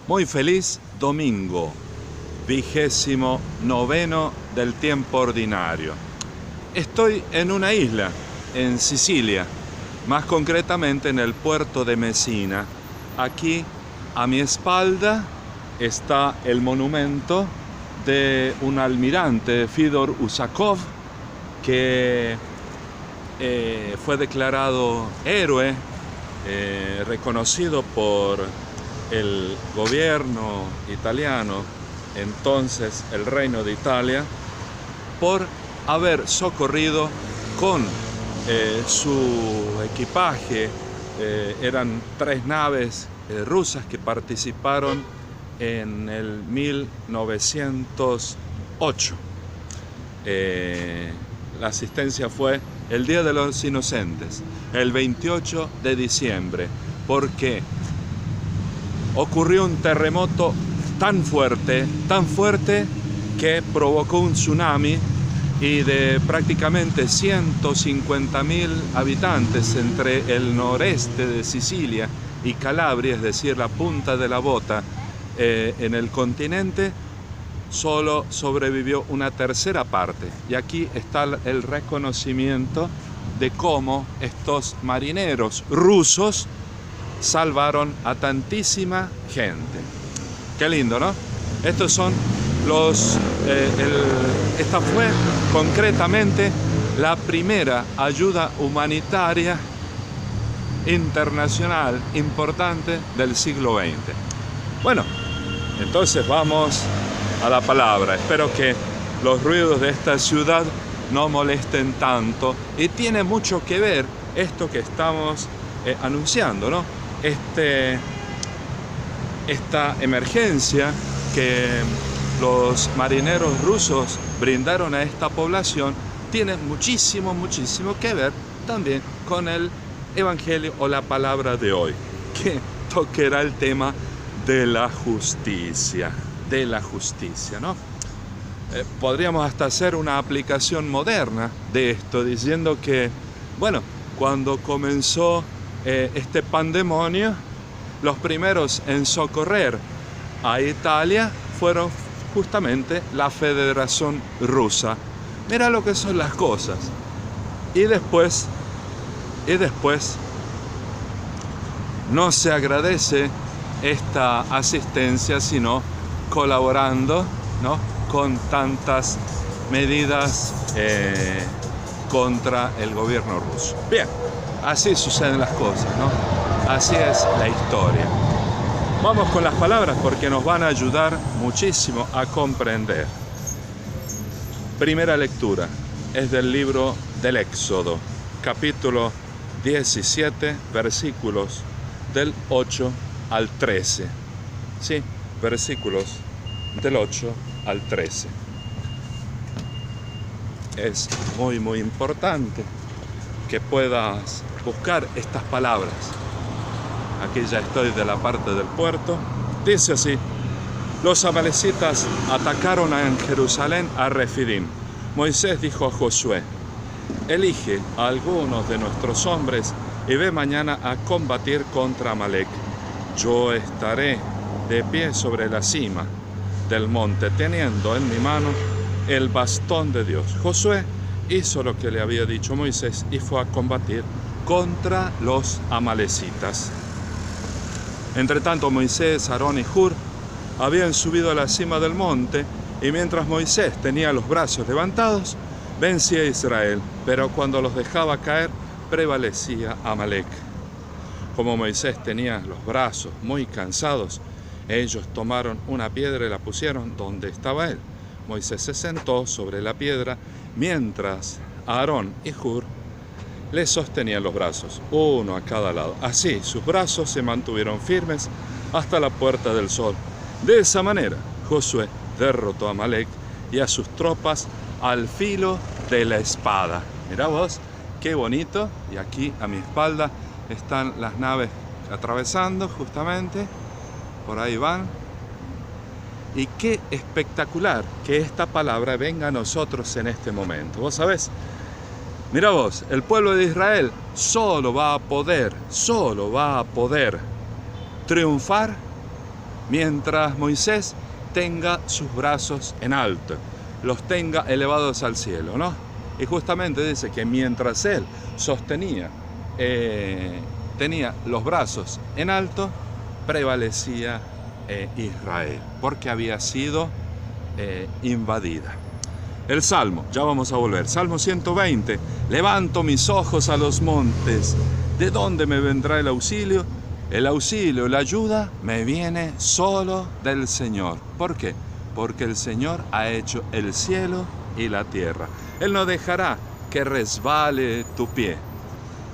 Muy feliz domingo, 29º del tiempo ordinario. Estoy en una isla, en Sicilia, más concretamente en el puerto de Messina. Aquí, a mi espalda, está el monumento de un almirante, Fyodor Uşakov, que fue declarado héroe, reconocido por el gobierno italiano, entonces el Reino de Italia, por haber socorrido con su equipaje. Eran 3 naves rusas que participaron en el 1908. La asistencia fue el Día de los Inocentes, el 28 de diciembre, porque ocurrió un terremoto tan fuerte que provocó un tsunami y de prácticamente 150.000 habitantes entre el noreste de Sicilia y Calabria, es decir, la punta de la bota en el continente, solo sobrevivió una tercera parte. Y aquí está el reconocimiento de cómo estos marineros rusos salvaron a tantísima gente. Qué lindo, ¿no? Estos son esta fue concretamente la primera ayuda humanitaria internacional importante del siglo XX. Bueno, entonces vamos a la palabra. Espero que los ruidos de esta ciudad no molesten tanto, y tiene mucho que ver esto que estamos anunciando, ¿no? Esta emergencia que los marineros rusos brindaron a esta población tiene muchísimo que ver también con el Evangelio o la palabra de hoy, que tocará el tema de la justicia, ¿no? Podríamos hasta hacer una aplicación moderna de esto, diciendo que, bueno, cuando comenzó este pandemonio, los primeros en socorrer a Italia fueron justamente la Federación Rusa. Mira lo que son las cosas. Y después no se agradece esta asistencia, sino colaborando, ¿no?, con tantas medidas contra el gobierno ruso. Bien, así suceden las cosas, ¿no? Así es la historia. Vamos con las palabras porque nos van a ayudar muchísimo a comprender. Primera lectura es del libro del Éxodo, capítulo 17, versículos del 8 al 13. Sí, versículos del 8 al 13. Es muy importante que puedas buscar estas palabras. Aquí ya estoy de la parte del puerto. Dice así: los amalecitas atacaron en Jerusalén a Refidim. Moisés dijo a Josué: elige a algunos de nuestros hombres y ve mañana a combatir contra Amalec. Yo estaré de pie sobre la cima del monte, teniendo en mi mano el bastón de Dios. Josué hizo lo que le había dicho Moisés y fue a combatir contra los amalecitas. Entre tanto, Moisés, Aarón y Hur habían subido a la cima del monte, y mientras Moisés tenía los brazos levantados, vencía a Israel, pero cuando los dejaba caer, prevalecía Amalec. Como Moisés tenía los brazos muy cansados, ellos tomaron una piedra y la pusieron donde estaba él. Moisés se sentó sobre la piedra, mientras Aarón y Hur le sostenían los brazos, uno a cada lado. Así, sus brazos se mantuvieron firmes hasta la Puerta del Sol. De esa manera, Josué derrotó a Amalec y a sus tropas al filo de la espada. Mirá vos, qué bonito. Y aquí a mi espalda están las naves atravesando justamente. Por ahí van. Y qué espectacular que esta palabra venga a nosotros en este momento. Vos sabés, mira vos, el pueblo de Israel solo va a poder triunfar mientras Moisés tenga sus brazos en alto, los tenga elevados al cielo, ¿no? Y justamente dice que mientras él tenía los brazos en alto, prevalecía Israel, porque había sido invadida. El Salmo, ya vamos a volver, Salmo 120, levanto mis ojos a los montes, ¿de dónde me vendrá el auxilio? El auxilio, la ayuda, me viene solo del Señor. ¿Por qué? Porque el Señor ha hecho el cielo y la tierra. Él no dejará que resbale tu pie.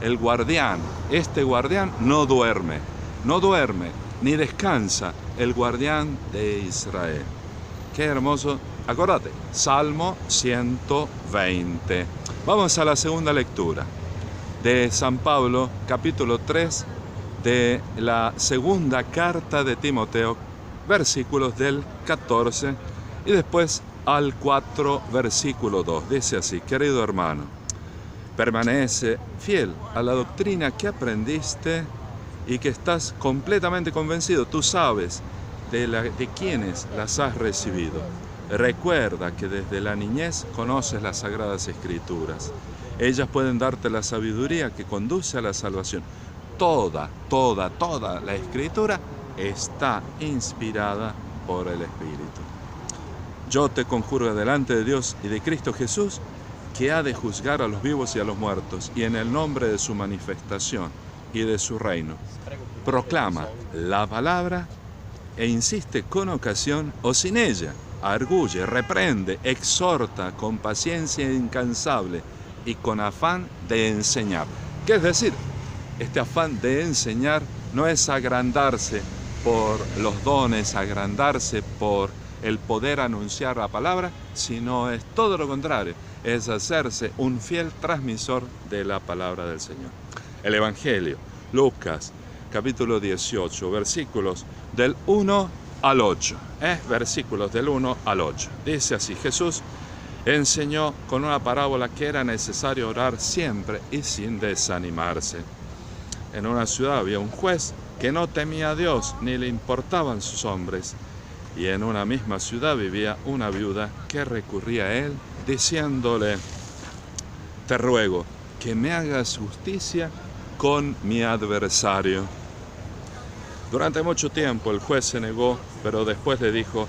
El guardián, este guardián no duerme ni descansa, el guardián de Israel. Qué hermoso. Acordate, Salmo 120. Vamos a la segunda lectura de San Pablo, capítulo 3, de la segunda carta de Timoteo, versículos del 14 y después al 4, versículo 2. Dice así: querido hermano, permanece fiel a la doctrina que aprendiste y que estás completamente convencido. Tú sabes de quiénes las has recibido. Recuerda que desde la niñez conoces las Sagradas Escrituras. Ellas pueden darte la sabiduría que conduce a la salvación. Toda la Escritura está inspirada por el Espíritu. Yo te conjuro delante de Dios y de Cristo Jesús, que ha de juzgar a los vivos y a los muertos, y en el nombre de su manifestación y de su reino, proclama la palabra e insiste con ocasión o sin ella, arguye, reprende, exhorta con paciencia incansable y con afán de enseñar. ¿Qué es decir? Este afán de enseñar no es agrandarse por los dones, agrandarse por el poder anunciar la palabra, sino es todo lo contrario, es hacerse un fiel transmisor de la palabra del Señor. El Evangelio, Lucas, capítulo 18, versículos del 1 al 8. Versículos del 1 al 8. Dice así: Jesús enseñó con una parábola que era necesario orar siempre y sin desanimarse. En una ciudad había un juez que no temía a Dios ni le importaban sus hombres. Y en una misma ciudad vivía una viuda que recurría a él diciéndole: te ruego que me hagas justicia con mi adversario. Durante mucho tiempo el juez se negó, pero después le dijo: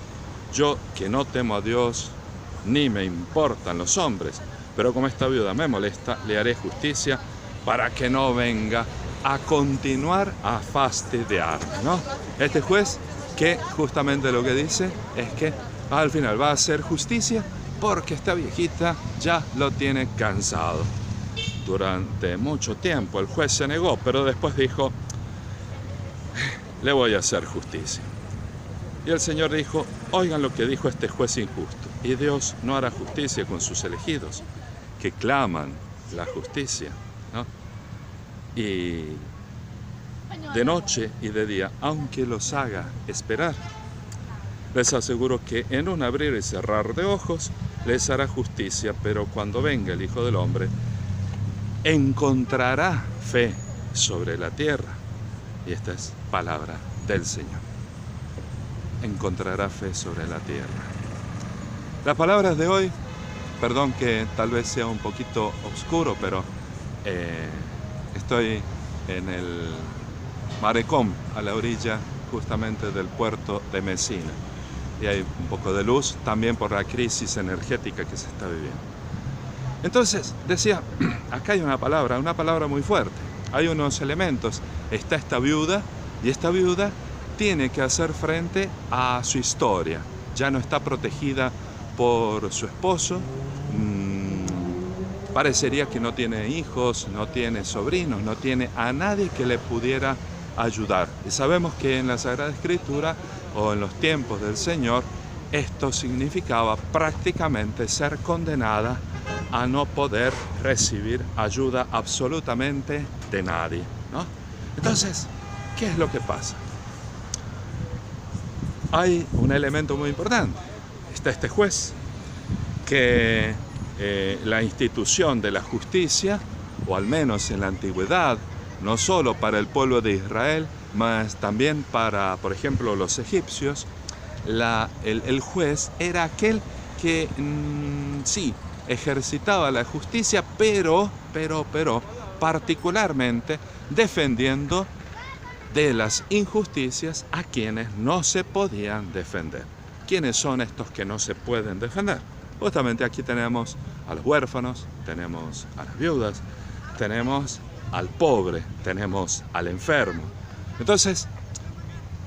yo que no temo a Dios ni me importan los hombres, pero como esta viuda me molesta, le haré justicia para que no venga a continuar a fastidiarme, ¿no? Este juez, que justamente lo que dice es que al final va a hacer justicia porque esta viejita ya lo tiene cansado. Durante mucho tiempo el juez se negó, pero después dijo: le voy a hacer justicia. Y el Señor dijo: oigan lo que dijo este juez injusto. Y Dios no hará justicia con sus elegidos, que claman la justicia, ¿no? Y de noche y de día, aunque los haga esperar, les aseguro que en un abrir y cerrar de ojos les hará justicia, pero cuando venga el Hijo del Hombre, encontrará fe sobre la tierra. Y esta es palabra del Señor. Encontrará fe sobre la tierra. Las palabras de hoy, perdón que tal vez sea un poquito oscuro, pero estoy en el marecón, a la orilla justamente del puerto de Mesina. Y hay un poco de luz también por la crisis energética que se está viviendo. Entonces, decía, acá hay una palabra muy fuerte. Hay unos elementos. Está esta viuda, y esta viuda tiene que hacer frente a su historia. Ya no está protegida por su esposo. Parecería que no tiene hijos, no tiene sobrinos, no tiene a nadie que le pudiera ayudar. Y sabemos que en la Sagrada Escritura o en los tiempos del Señor, esto significaba prácticamente ser condenada a no poder recibir ayuda absolutamente de nadie, ¿no? Entonces, ¿qué es lo que pasa? Hay un elemento muy importante. Está este juez que la institución de la justicia, o al menos en la antigüedad, no solo para el pueblo de Israel, Mas también para, por ejemplo, los egipcios, el juez era aquel que sí, ejercitaba la justicia, pero, particularmente defendiendo de las injusticias a quienes no se podían defender. ¿Quiénes son estos que no se pueden defender? Justamente aquí tenemos a los huérfanos, tenemos a las viudas, tenemos al pobre, tenemos al enfermo. Entonces,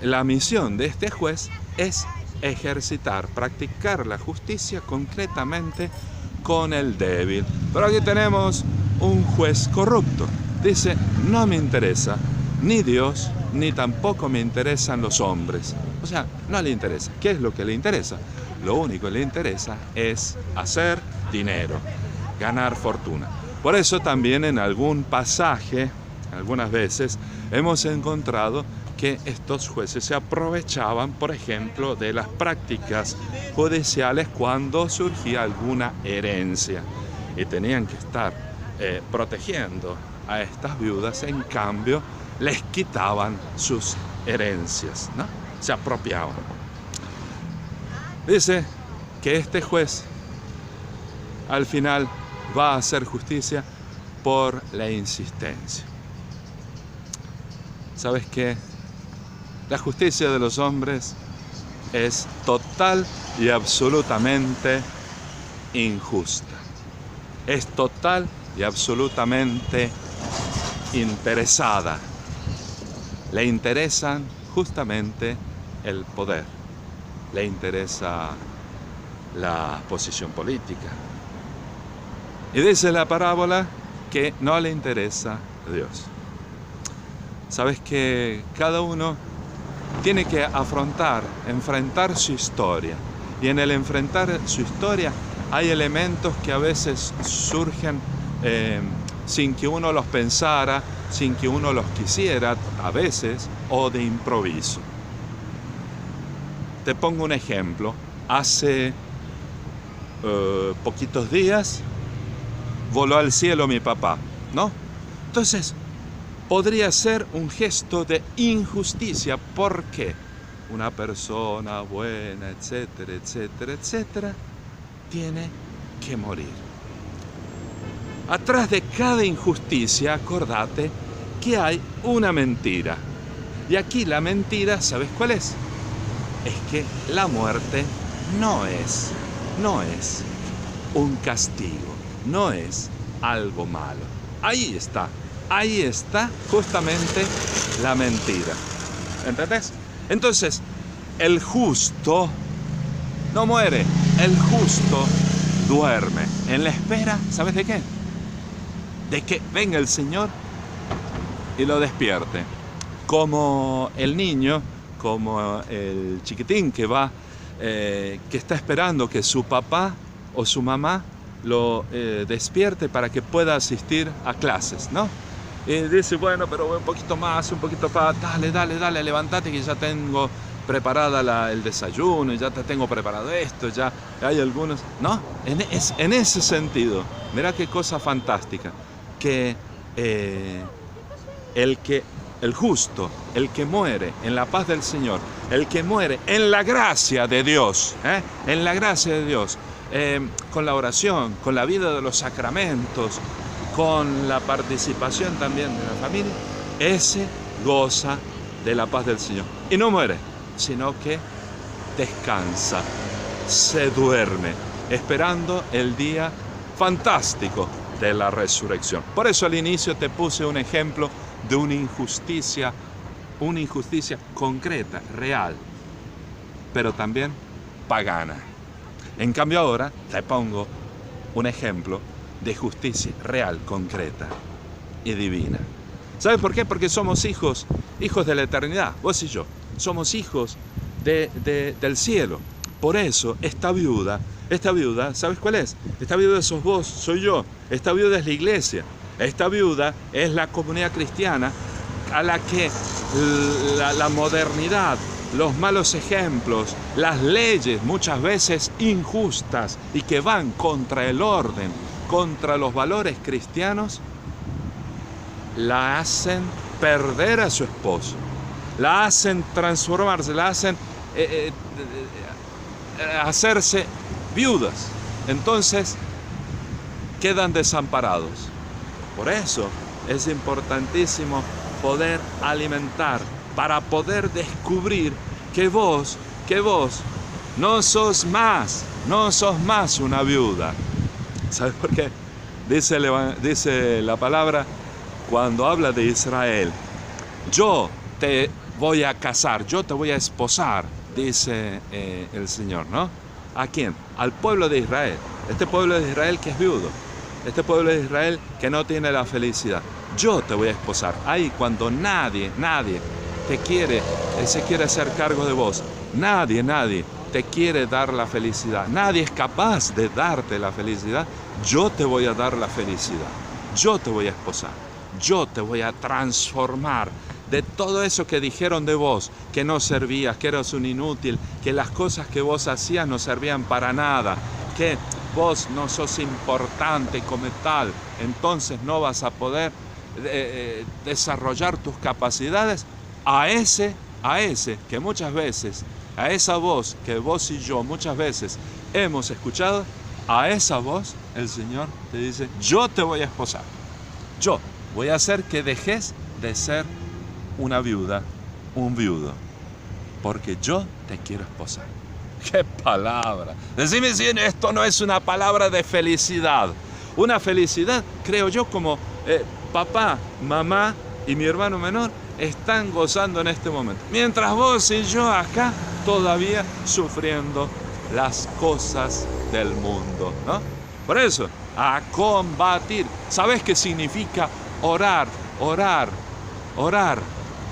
la misión de este juez es ejercitar, practicar la justicia concretamente con el débil. Pero aquí tenemos un juez corrupto. Dice, no me interesa ni Dios, ni tampoco me interesan los hombres. O sea, no le interesa. ¿Qué es lo que le interesa? Lo único que le interesa es hacer dinero, ganar fortuna. Por eso también en algún pasaje, algunas veces, hemos encontrado que estos jueces se aprovechaban, por ejemplo, de las prácticas judiciales cuando surgía alguna herencia y tenían que estar protegiendo a estas viudas. En cambio, les quitaban sus herencias, ¿no? Se apropiaban. Dice que este juez al final va a hacer justicia por la insistencia. ¿Sabes qué? La justicia de los hombres es total y absolutamente injusta. Es total y absolutamente interesada. Le interesan justamente el poder. Le interesa la posición política. Y dice la parábola que no le interesa a Dios. Sabes que cada uno tiene que enfrentar su historia. Y en el enfrentar su historia hay elementos que a veces surgen sin que uno los pensara, sin que uno los quisiera, a veces, o de improviso. Te pongo un ejemplo. Hace poquitos días voló al cielo mi papá, ¿no? Entonces, podría ser un gesto de injusticia porque una persona buena, etcétera, etcétera, etcétera, tiene que morir. Atrás de cada injusticia, acordate que hay una mentira. Y aquí la mentira, ¿sabes cuál es? Es que la muerte no es un castigo, no es algo malo. Ahí está justamente la mentira. ¿Entendés? Entonces, el justo no muere, el justo duerme en la espera, ¿sabes de qué? De que venga el Señor y lo despierte. Como el niño, como el chiquitín que está esperando que su papá o su mamá lo despierte para que pueda asistir a clases, ¿no? Y dice, bueno, pero un poquito más, dale, levántate que ya tengo preparada el desayuno, ya te tengo preparado esto, ya hay algunos, ¿no? En ese sentido, mirá qué cosa fantástica, que el justo, el que muere en la paz del Señor, el que muere en la gracia de Dios, en la gracia de Dios, con la oración, con la vida de los sacramentos, con la participación también de la familia, ese goza de la paz del Señor. Y no muere, sino que descansa, se duerme, esperando el día fantástico de la resurrección. Por eso al inicio te puse un ejemplo de una injusticia concreta, real, pero también pagana. En cambio ahora te pongo un ejemplo de justicia real, concreta y divina. ¿Sabes por qué? Porque somos hijos de la eternidad, vos y yo. Somos hijos del cielo. Por eso esta viuda, ¿sabes cuál es? Esta viuda sos vos, soy yo. Esta viuda es la iglesia. Esta viuda es la comunidad cristiana a la que la modernidad, los malos ejemplos, las leyes muchas veces injustas y que van contra el orden, contra los valores cristianos, la hacen perder a su esposo, la hacen transformarse, la hacen hacerse viudas. Entonces quedan desamparados. Por eso es importantísimo poder alimentar, para poder descubrir que vos no sos más una viuda. ¿Sabes por qué? Dice la palabra, cuando habla de Israel, yo te voy a casar, yo te voy a esposar, dice el Señor, ¿no? ¿A quién? Al pueblo de Israel. Este pueblo de Israel que es viudo. Este pueblo de Israel que no tiene la felicidad. Yo te voy a esposar. Ahí cuando nadie se quiere hacer cargo de vos. Nadie te quiere dar la felicidad. Nadie es capaz de darte la felicidad. Yo te voy a dar la felicidad. Yo te voy a esposar. Yo te voy a transformar de todo eso que dijeron de vos, que no servías, que eras un inútil, que las cosas que vos hacías no servían para nada, que vos no sos importante como tal, entonces no vas a poder desarrollar tus capacidades. A ese que muchas veces, a esa voz que vos y yo muchas veces hemos escuchado, a esa voz el Señor te dice, yo te voy a esposar. Yo voy a hacer que dejes de ser una viuda, un viudo, porque yo te quiero esposar. ¡Qué palabra! Decime si esto no es una palabra de felicidad. Una felicidad, creo yo, como papá, mamá y mi hermano menor están gozando en este momento. Mientras vos y yo acá todavía sufriendo las cosas del mundo, ¿no? Por eso, a combatir. ¿Sabes qué significa orar? Orar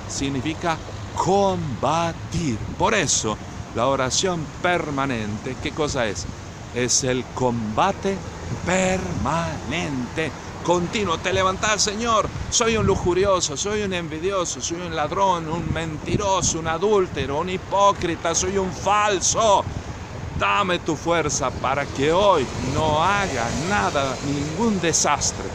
significa combatir. Por eso, la oración permanente, ¿qué cosa es? Es el combate permanente, continuo. Te levantás, Señor, soy un lujurioso, soy un envidioso, soy un ladrón, un mentiroso, un adúltero, un hipócrita, soy un falso. Dame tu fuerza para que hoy no haga nada, ningún desastre.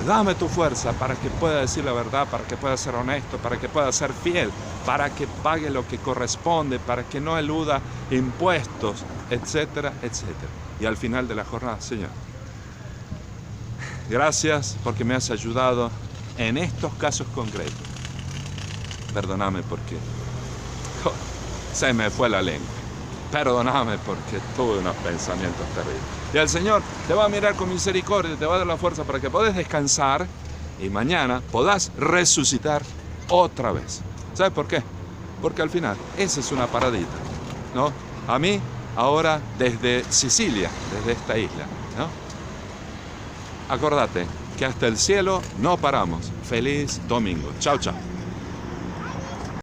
Dame tu fuerza para que pueda decir la verdad, para que pueda ser honesto, para que pueda ser fiel, para que pague lo que corresponde, para que no eluda impuestos, etcétera, etcétera. Y al final de la jornada, Señor, gracias porque me has ayudado en estos casos concretos. Perdóname porque se me fue la lengua. Perdóname porque tuve unos pensamientos terribles. Y el Señor te va a mirar con misericordia, te va a dar la fuerza para que puedas descansar y mañana podás resucitar otra vez. ¿Sabes por qué? Porque al final, esa es una paradita, ¿no? A mí, ahora desde Sicilia, desde esta isla, ¿no? Acordate que hasta el cielo no paramos. Feliz domingo. Chao, chao.